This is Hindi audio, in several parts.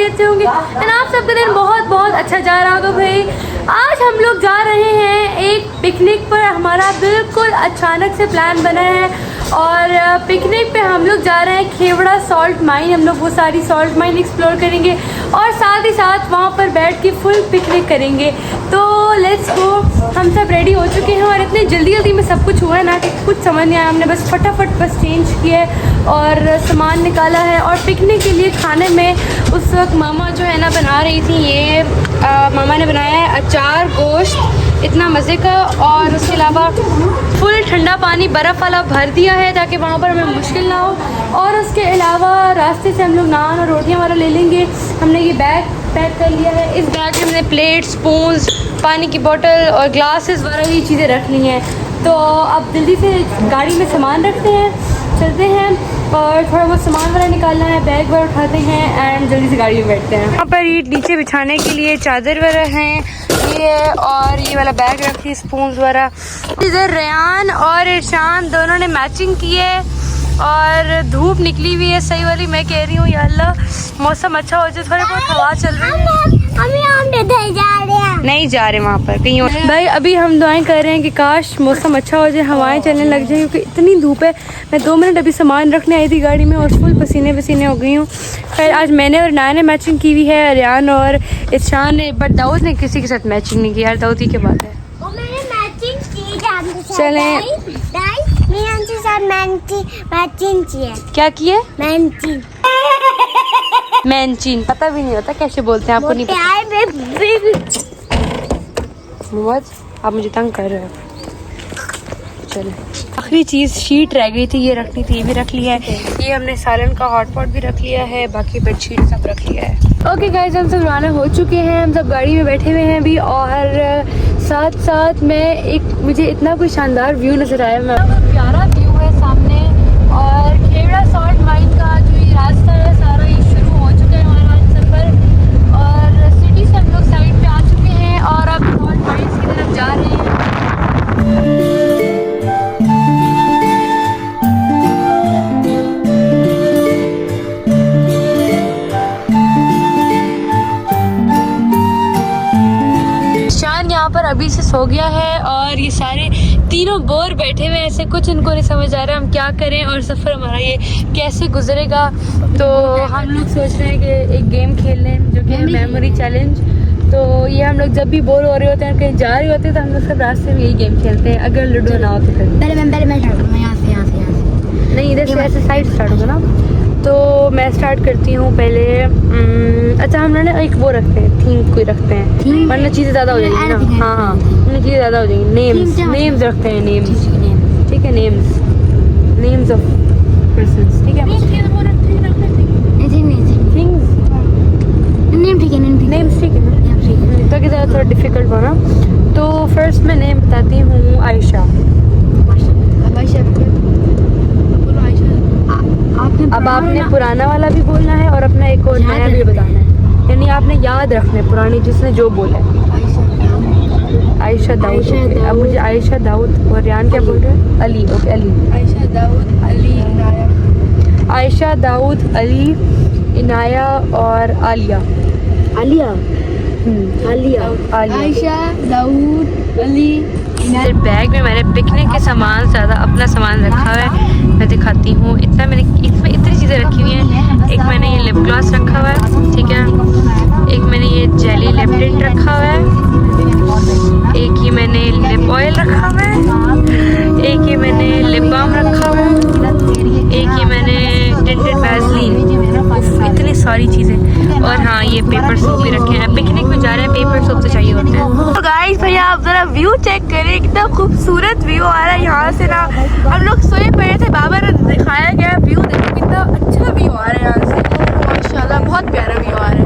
खैरियत से होंगे एंड आप सबका दिन बहुत बहुत अच्छा जा रहा होगा। भाई आज हम लोग जा रहे हैं एक पिकनिक पर, हमारा बिल्कुल अचानक से प्लान बना है और पिकनिक पे हम लोग जा रहे हैं खेवड़ा सॉल्ट माइन। हम लोग वो सारी सॉल्ट माइन एक्सप्लोर करेंगे और साथ ही साथ वहाँ पर बैठ के फुल पिकनिक करेंगे। तो लेट्स गो। हम सब रेडी हो चुके हैं और इतनी जल्दी जल्दी में सब कुछ हुआ है ना कि कुछ समझ नहीं आया। हमने बस फटाफट बस चेंज किया है और सामान निकाला है। और पिकनिक के लिए खाने में उस वक्त मामा जो है ना बना रही थी, ये मामा ने बनाया है अचार गोश्त इतना मज़े का, और उसके अलावा फुल ठंडा पानी बर्फ़ वाला भर दिया है ताकि वहाँ पर हमें मुश्किल ना हो। और उसके अलावा रास्ते से हम लोग नान और रोटियाँ वाला ले लेंगे। हमने ये बैग पैक कर लिया है। इस बैग में हमने प्लेट, स्पून्स, पानी की बोतल और ग्लासेस वगैरह ये चीज़ें रख ली हैं। तो अब जल्दी से गाड़ी में सामान रखते हैं, चलते हैं और थोड़ा बहुत सामान वगैरह निकालना है, बैग वगैरह उठाते हैं एंड जल्दी से गाड़ी में बैठते हैं। यहाँ पर ये नीचे बिछाने के लिए चादर वगैरह हैं ये, और ये वाला बैग रखी, स्पून्स वगैरह। इधर रेयान और इरशान दोनों ने मैचिंग की है और धूप निकली हुई है सही वाली। मैं कह रही हूँ या अल्लाह मौसम अच्छा हो जाए, थोड़ी बहुत हवा चल रही है। नहीं जा रहे वहाँ पर कहीं और। भाई अभी हम दुआएं कर रहे हैं कि काश मौसम अच्छा हो जाए, हवाएं चलने लग जाए, क्योंकि इतनी धूप है। मैं 2 मिनट अभी सामान रखने आई थी गाड़ी में और फुल पसीने पसीने हो गई हूँ। खैर आज मैंने और नाया ने मैचिंग की हुई है, रियान और इरशान ने, बट दाऊद ने किसी के साथ मैचिंग नहीं की। यार दाऊद ही के बात है। चलें क्या किए? मैंचिन पता भी नहीं होता कैसे बोलते हैं, आपको नहीं पता? आप मुझे तंग कर रहे हो। चलो आखिरी चीज़ शीट रह गई थी, ये रखनी थी, ये भी रख लिया है। ये हमने सालन का हॉटपॉट भी रख लिया है, बाकी बेडशीट सब रख लिया है। ओके गाइस, हम सब रवाना हो चुके हैं, हम सब गाड़ी में बैठे हुए हैं अभी। और साथ साथ में एक मुझे इतना कोई शानदार व्यू नज़र आया, प्यारा व्यू है सामने। और खेवड़ा सॉल्ट माइन का जो ये रास्ता है सारा ये शुरू हो चुका है हमारा सफ़र, और सिटी से हम लोग साइड पे आ चुके हैं और अब सॉल्ट माइन्स की तरफ जा रहे हैं। यहाँ पर अभी से सो गया है और ये सारे तीनों बोर बैठे हुए हैं, ऐसे कुछ इनको नहीं समझ आ रहा हम क्या करें और सफ़र हमारा ये कैसे गुजरेगा। तो हम लोग सोच रहे हैं कि एक गेम खेल लें जो कि है मेमोरी चैलेंज। तो ये हम लोग जब भी बोर हो रहे होते हैं, कहीं जा रहे होते हैं, तो हम लोग सब रास्ते में यही गेम खेलते हैं। अगर लूडो ना हो तो फिर पहले मैं स्टार्ट करूँगा, यहाँ से नहीं, इधर से ऐसे साइड स्टार्ट होगा ना। तो मैं स्टार्ट करती हूँ पहले। अच्छा हम लोग एक वो रखते हैं, थीम कोई रखते हैं, वरना चीज़ें ज़्यादा हो जाएंगी ना। हाँ हाँ चीज़ें ज़्यादा हो जाएंगी। नेम्स रखते हैं, नेम्स, ठीक है, नेम्स ऑफ पर्सन्स, ठीक है। नेम्स ठीक है ना, तो कि ज़्यादा थोड़ा डिफिकल्ट होना। तो फर्स्ट मैं नेम बताती हूँ आयशा। अब आपने पुराना वाला भी बोलना है और अपना एक और नया भी बताना है, यानी आपने याद रखना है पुरानी जिसने जो बोला है। आयशा दाऊद। अब मुझे आयशा दाऊद और रियान क्या बोल रहे हैं? अली। ओके अली। आयशा दाऊद अली इनाया। आयशा दाऊद अली इनाया और आलिया। आलिया आयशा दाऊद अली। मेरे बैग में मैंने पिकनिक के सामान ज़्यादा अपना सामान रखा हुआ है, मैं दिखाती हूँ। इतना मैंने इसमें इतनी चीज़ें रखी हुई हैं। एक मैंने ये लिप ग्लॉस रखा हुआ है, ठीक है। एक मैंने ये जेली लिप टिंट रखा हुआ है। एक ये मैंने लिप ऑयल रखा हुआ है। एक ये मैंने लिप बाम रखा हुआ है। एक ये मैंने टिंटेड वैसलीन। इतनी सारी चीज़ें। और हाँ ये पेपर सोप भी रखे हैं, पिकनिक में जा रहे हैं, पेपर सोप तो चाहिए होते हैं। तो गाइस भैया आप ज़रा व्यू चेक करें, कितना खूबसूरत व्यू आ रहा है यहाँ से ना। हम लोग सोए पड़े थे, बाबा ने दिखाया गया व्यू, देखो कितना अच्छा व्यू आ रहा है यहाँ से, माशाल्लाह बहुत प्यारा व्यू आ रहा है।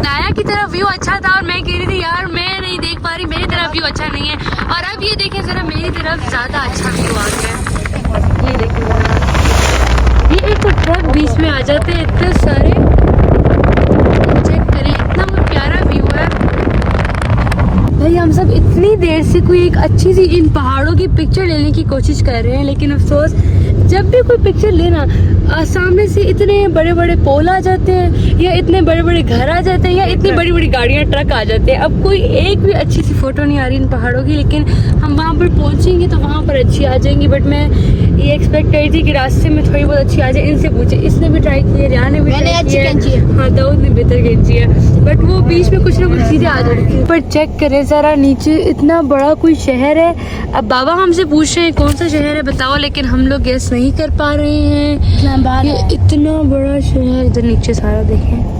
नाया की तरफ व्यू अच्छा था और मैं कह रही थी यार मैं नहीं देख पा रही, मेरी तरफ व्यू अच्छा नहीं है। और अब ये देखें ज़रा, मेरी तरफ ज़्यादा अच्छा व्यू आ गया है। ये देखें ज़रा, ये एक तो ट्रक बीच में आ जाते हैं इतने सारे, चेक करें इतना प्यारा व्यू है। भाई हम सब इतनी देर से से कोई एक अच्छी सी इन पहाड़ों की पिक्चर लेने की कोशिश कर रहे हैं, लेकिन अफसोस जब भी कोई पिक्चर लेना सामने से इतने बड़े बड़े पोल आ जाते हैं, या इतने बड़े बड़े घर आ जाते हैं, या इतनी बड़ी बड़ी गाड़ियाँ ट्रक आ जाते हैं। अब कोई एक भी अच्छी सी फ़ोटो नहीं आ रही इन पहाड़ों की, लेकिन हम वहाँ पर पहुँचेंगे तो वहाँ पर अच्छी आ जाएंगी। बट मैं ये एक्सपेक्ट करी थी कि रास्ते में थोड़ी बहुत अच्छी आ जाए। इनसे पूछे, इसने भी ट्राई किया, रिया ने भी ट्राई किया, हाँ दाऊद ने बेहतर खींची है, बट वो बीच में कुछ ना कुछ चीज़ें आ जाती हैं। पर चेक करें ज़रा नीचे, इतना बड़ा कोई शहर है। अब बाबा हमसे पूछ रहे हैं कौन सा शहर है बताओ, लेकिन हम लोग गेस नहीं कर पा रहे हैं। ये इतना बड़ा शहर, इधर नीचे सारा देखें,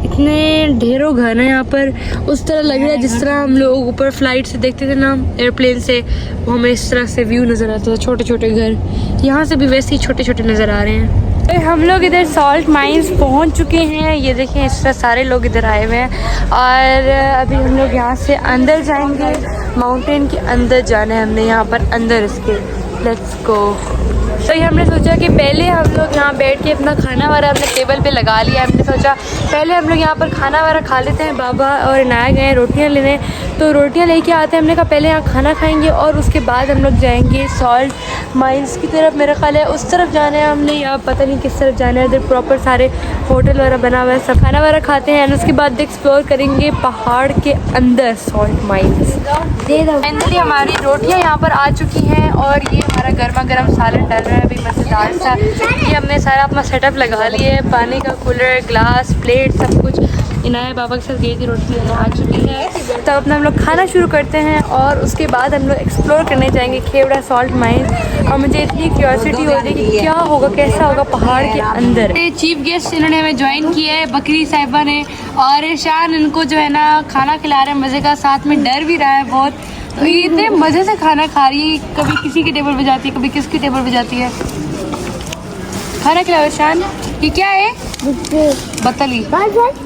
इतने ढेरों घर हैं यहाँ पर। उस तरह लग रहा है जिस तरह हम लोग ऊपर फ्लाइट से देखते थे ना, एयरप्लेन से, वो हमें इस तरह से व्यू नज़र आता था, छोटे छोटे घर। यहाँ से भी वैसे ही छोटे छोटे नज़र आ रहे हैं। हम लोग इधर सॉल्ट माइंस पहुँच चुके हैं। ये देखें, इस तरह सारे लोग इधर आए हुए हैं, और अभी हम लोग यहाँ से अंदर जाएंगे। माउंटेन के अंदर जाना है हमने, यहाँ पर अंदर इसके। Let's go. तो ये हमने सोचा कि पहले हम लोग यहाँ बैठ के अपना खाना वारा अपने टेबल पे लगा लिया। हमने सोचा पहले हम लोग यहाँ पर खाना वारा खा लेते हैं। बाबा और नाया गए रोटियाँ लेने, तो रोटियाँ लेके आते हैं। हमने कहा पहले यहाँ खाना खाएंगे और उसके बाद हम लोग जाएंगे सॉल्ट माइंस की तरफ। मेरा ख्याल है उस तरफ जाना है हमने, या पता नहीं किस तरफ जाना है। इधर प्रॉपर सारे होटल वगैरह बना हुआ है, सब खाना वारा खाते हैं, और उसके बाद एक्सप्लोर करेंगे पहाड़ के अंदर सॉल्ट माइंस। फाइनली हमारी रोटियाँ यहाँ पर आ चुकी हैं, और ये हमारा गर्मा गर्म सालन डल रहा है अभी, मज़ेदार सा। ये हमने सारा अपना सेटअप लगा लिया है, पानी का कूलर, ग्लास, प्लेट, सब कुछ। इनाया बाबा के साथ गई थी, रोटी लेने आ चुकी है। तब अपना हम लोग खाना शुरू करते हैं, और उसके बाद हम लोग एक्सप्लोर करने जाएंगे खेवड़ा सॉल्ट माइंस। और मुझे इतनी क्यूरियोसिटी हो रही है कि क्या होगा, कैसा होगा पहाड़ के अंदर। चीफ गेस्ट इन्होंने हमें ज्वाइन किया है, बकरी साहिबा ने, और शान इनको जो है ना खाना खिला रहे हैं मज़े का, साथ में डर भी रहा है बहुत। तो ये इतने मज़े से खाना खा रही है, कभी किसी के टेबल पे जाती है, कभी किसकी टेबल पे जाती है। खाना खिलाओ शान। ये क्या है? बतली भाग भाग।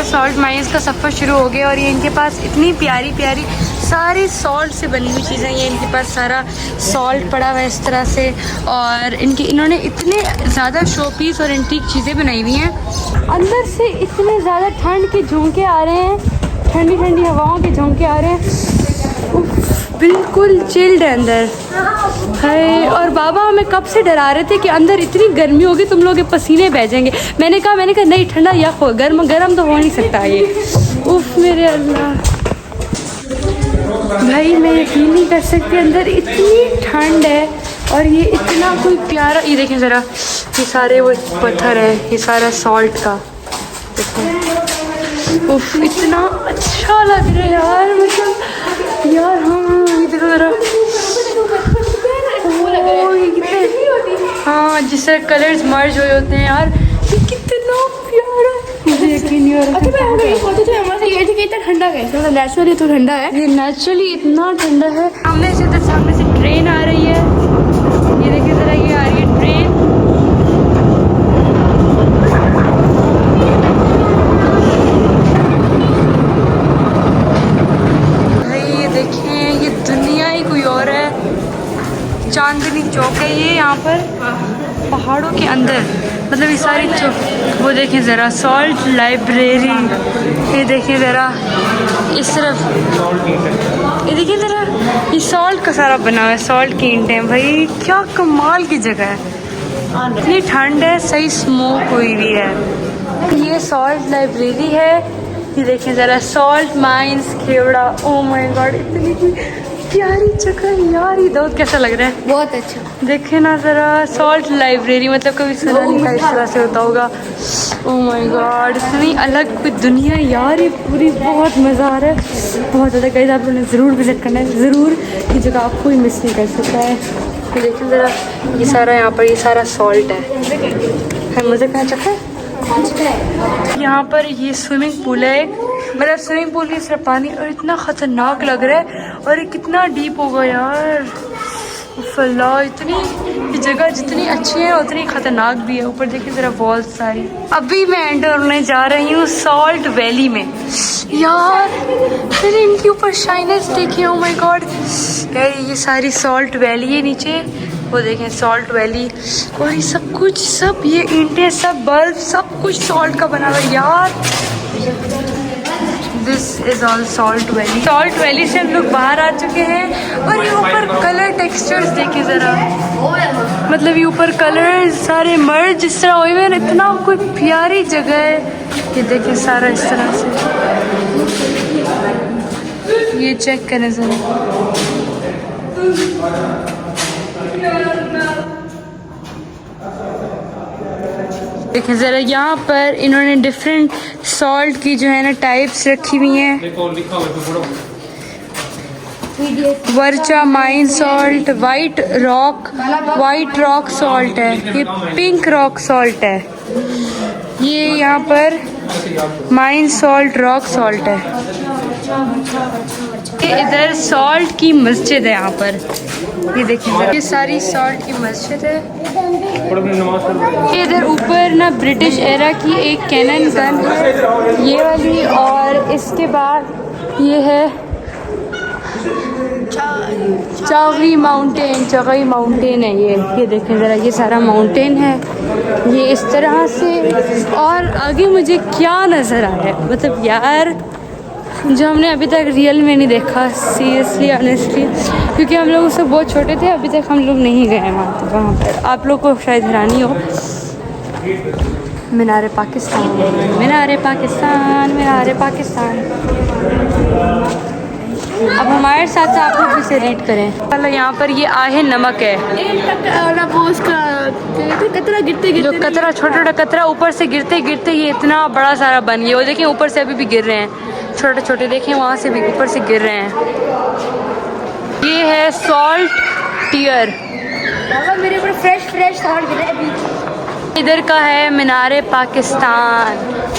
सॉल्ट माइंस का सफ़र शुरू हो गया, और ये इनके पास इतनी प्यारी प्यारी सारी सॉल्ट से बनी हुई चीज़ें। ये इनके पास सारा सॉल्ट पड़ा हुआ है इस तरह से, और इन्होंने इतने ज़्यादा शो पीस और एंटीक चीज़ें बनाई हुई हैं। अंदर से इतने ज़्यादा ठंड के झोंके आ रहे हैं, ठंडी ठंडी हवाओं के झोंके आ रहे हैं। बिल्कुल चिल्ड है अंदर है। और बाबा हमें कब से डरा रहे थे कि अंदर इतनी गर्मी होगी, तुम लोग के पसीने बह जाएंगे। मैंने कहा नहीं, ठंडा या गर्म तो हो नहीं सकता ये। उफ मेरे अल्लाह भाई, मैं यकीन नहीं कर सकती, अंदर इतनी ठंड है। और ये इतना कोई प्यारा, ये देखें ज़रा, ये सारे वो पत्थर है, ये सारा सॉल्ट का देखो। उफ इतना अच्छा लग रहा है यार, मतलब यार। हाँ ये देखो ज़रा, हाँ जिस तरह कलर्स मर्ज हुए होते हैं यार, ये कितना प्यारा। मुझे यकीन नहीं हो रहा। इतना ठंडा कैसे, मतलब नेचुरली तो ठंडा है, ये नेचुरली इतना ठंडा है। सामने से ट्रेन आ रही है, ये देखिए ज़रा, ये आ रही है ट्रेन। भाई ये देखें, ये दुनिया ही कोई और है। चांदनी चौक है ये, यहाँ पर पहाड़ों के अंदर, मतलब ये सारी चौक। वो देखें ज़रा, सॉल्ट लाइब्रेरी, ये देखें ज़रा इस तरफ, ये देखिए ज़रा, ये सॉल्ट का सारा बना हुआ है, सॉल्ट की ईंटें। भाई क्या कमाल की जगह है, इतनी ठंड है, सही स्मोक हुई हुई है। ये सॉल्ट लाइब्रेरी है, ये देखें ज़रा, salt mines Khewra. Oh my God, इतनी प्यारी जगह यार। ये दूध कैसा लग रहा है? बहुत अच्छा। देखे ना ज़रा, सॉल्ट लाइब्रेरी, मतलब कभी सुना नहीं था इस तरह से होता होगा। ओह माय गॉड, इतनी अलग कोई दुनिया यार, ये पूरी बहुत मज़ा आ रहा है, बहुत ज़्यादा। गाइस आप लोगों ने ज़रूर विज़िट करना है, ज़रूर। ये जगह आप कोई मिस नहीं कर सकता है। ये देखिए ज़रा, ये सारा यहाँ पर ये सारा सॉल्ट है। मुझे कहाँ चक्कर यहाँ पर ये स्विमिंग पूल है, मतलब स्विमिंग पूल की सिर्फ पानी, और इतना ख़तरनाक लग रहा है। और ये कितना डीप होगा यार, अल्लाह। इतनी ये जगह जितनी अच्छी है उतनी ख़तरनाक भी है। ऊपर देखिए ज़रा वॉल्स सारी। अभी मैं एंटर होने जा रही हूँ सॉल्ट वैली में यार। फिर इनके ऊपर शाइनर्स देखिए, ओह माय गॉड। ये सारी सॉल्ट वैली है नीचे, वो देखें सॉल्ट वैली। और ये सब कुछ, सब ये ईंटें, सब बल्ब, सब कुछ सॉल्ट का बना हुआ यार। This is all salt valley. Salt valley से हम लोग बाहर आ चुके हैं और ये ऊपर कलर टेक्सचर्स देखिए ज़रा, मतलब ये ऊपर कलर सारे मर्ज इस तरह हुए हैं, इतना कोई प्यारी जगह है। ये देखिए सारा इस तरह से, ये चेक करें ज़रा। देखिए ज़रा यहाँ पर इन्होंने डिफरेंट सॉल्ट की जो है ना टाइप्स रखी हुई हैं। वर्चा mine salt, white rock salt है, ये पिंक रॉक सॉल्ट है, ये यहाँ पर माइन सॉल्ट रॉक सॉल्ट है। इधर सॉल्ट की मस्जिद है यहाँ पर, ये देखिए ये सारी सॉल्ट की मस्जिद है। इधर ऊपर ना ब्रिटिश एरा की एक कैनन गन है ये वाली, और इसके बाद ये है चागई माउंटेन है ये देखें ज़रा, ये सारा माउंटेन है ये इस तरह से। और आगे मुझे क्या नज़र आ रहा है, मतलब यार जो हमने अभी तक रियल में नहीं देखा, सीरियसली ऑनेस्टली, क्योंकि हम लोग उससे बहुत छोटे थे, अभी तक हम लोग नहीं गए हैं वहाँ पर। आप लोग को शायद हैरानी हो। मीनार पाकिस्तान, मीनार पाकिस्तान, मीनार पाकिस्तान। अब हमारे साथ आप लोग इसे रीड करें। मतलब यहाँ पर ये आहे नमक है, कतरा गिरते जो कतरा छोटा छोटा कतरा ऊपर से गिरते गिरते ये इतना बड़ा सारा बन गया। वो देखिए ऊपर से अभी भी गिर रहे हैं, छोटे छोटे देखें वहाँ से भी ऊपर से गिर रहे हैं। ये है सॉल्ट टीयर, मेरे ऊपर फ्रेश सॉल्ट गिरे अभी। इधर का है मीनार पाकिस्तान,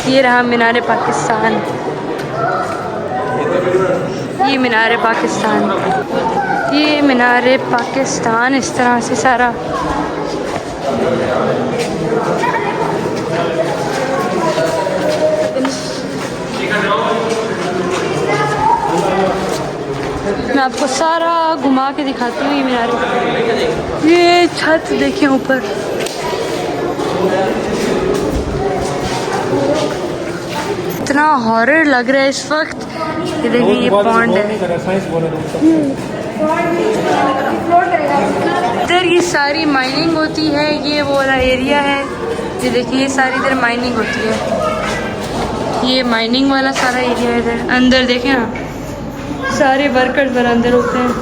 ये रहा मीनार पाकिस्तान, ये मीनार पाकिस्तान, ये मीनार पाकिस्तान इस तरह से सारा। मैं आपको सारा घुमा के दिखाती हूँ ये मीनार। ये छत देखिए ऊपर, इतना हॉरर लग रहा है इस वक्त। ये देखिए ये पॉन्ड है, इधर ये सारी माइनिंग होती है, ये वो वाला एरिया है। ये देखिए ये सारी इधर माइनिंग होती है, ये माइनिंग वाला सारा एरिया है। इधर अंदर देखें ना, सारे वर्कर्स बर अंदर होते हैं,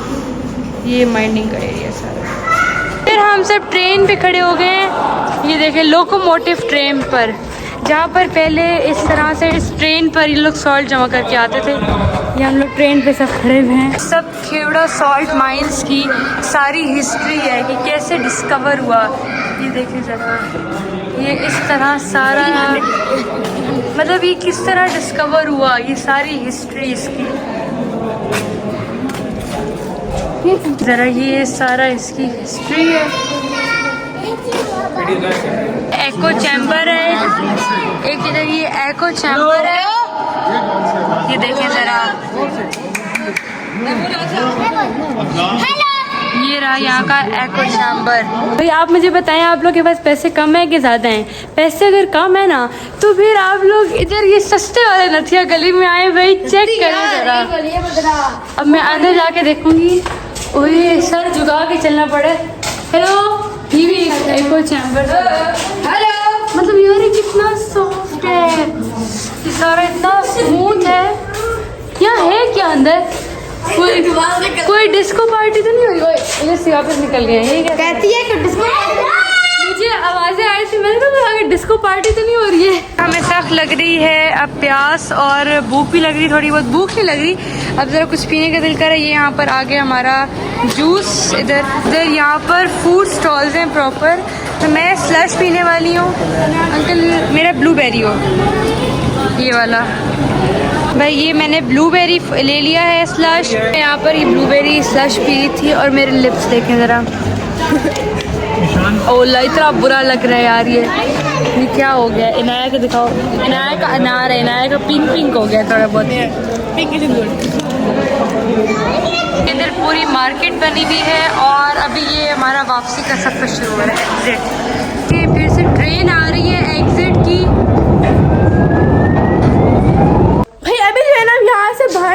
ये माइनिंग का एरिया सारा। फिर हम सब ट्रेन पे खड़े हो गए हैं, ये देखें लोकोमोटिव ट्रेन पर, जहाँ पर पहले इस तरह से इस ट्रेन पर ये लोग सॉल्ट जमा करके आते थे। ये हम लोग ट्रेन पे सब खड़े हुए हैं। सब खेवड़ा सॉल्ट माइंस की सारी हिस्ट्री है कि कैसे डिस्कवर हुआ। ये देखिए ज़रा, ये इस तरह सारा, मतलब ये किस तरह डिस्कवर हुआ, ये सारी हिस्ट्री इसकी। ज़रा ये सारा इसकी हिस्ट्री है। एको चैम्बर है, एक इधर ये एको चैम्बर है, ये देखिए ज़रा, ये रहा यहाँ का एको चैम्बर। भाई आप मुझे बताएं, आप लोग के पास पैसे कम है कि ज़्यादा हैं? पैसे अगर कम है ना तो फिर आप लोग इधर ये सस्ते वाले नथिया गली में आए, भाई चेक करें ज़रा। अब मैं अंदर जाके देखूंगी, ओए सर झुका के चलना पड़े। हेलो, ये भी एको चैम्बर, हेलो, मतलब यार ये कितना सॉफ्ट है, ये सारा इतना स्मूथ है। यहाँ है क्या अंदर? कोई डिस्को पार्टी तो नहीं हो रही? ये वापस निकल गए, ये क्या कहती है कि डिस्को? मुझे आवाज़ें आई थी, मैंने कहा आगे डिस्को पार्टी तो नहीं हो रही है। हमें सख्त लग रही है अब प्यास, और भूख भी लग रही, थोड़ी बहुत भूख नहीं लग रही। अब ज़रा कुछ पीने का दिल कर रहा है। ये यहाँ पर आगे हमारा जूस, इधर यहाँ पर फूड स्टॉल्स हैं प्रॉपर। तो मैं स्लश पीने वाली हूँ। अंकल मेरा ब्लूबेरी हो, ये वाला भाई, ये मैंने ब्लूबेरी ले लिया है स्लश। यहाँ पर ये ब्लूबेरी स्लश पी रही थी, और मेरे लिप्स देखें ज़रा। ओला इतना बुरा लग रहा है यार, ये क्या हो गया? इनाया को दिखाओ, इनाया का अनार है, इनाया का पिंक पिंक हो गया थोड़ा बहुत। इधर पूरी मार्केट बनी हुई है, और अभी ये हमारा वापसी का सफ़र शुरू हो रहा है। एग्जिट, ये फिर से ट्रेन आ रही है एग्जिट की। भाई अभी जो है ना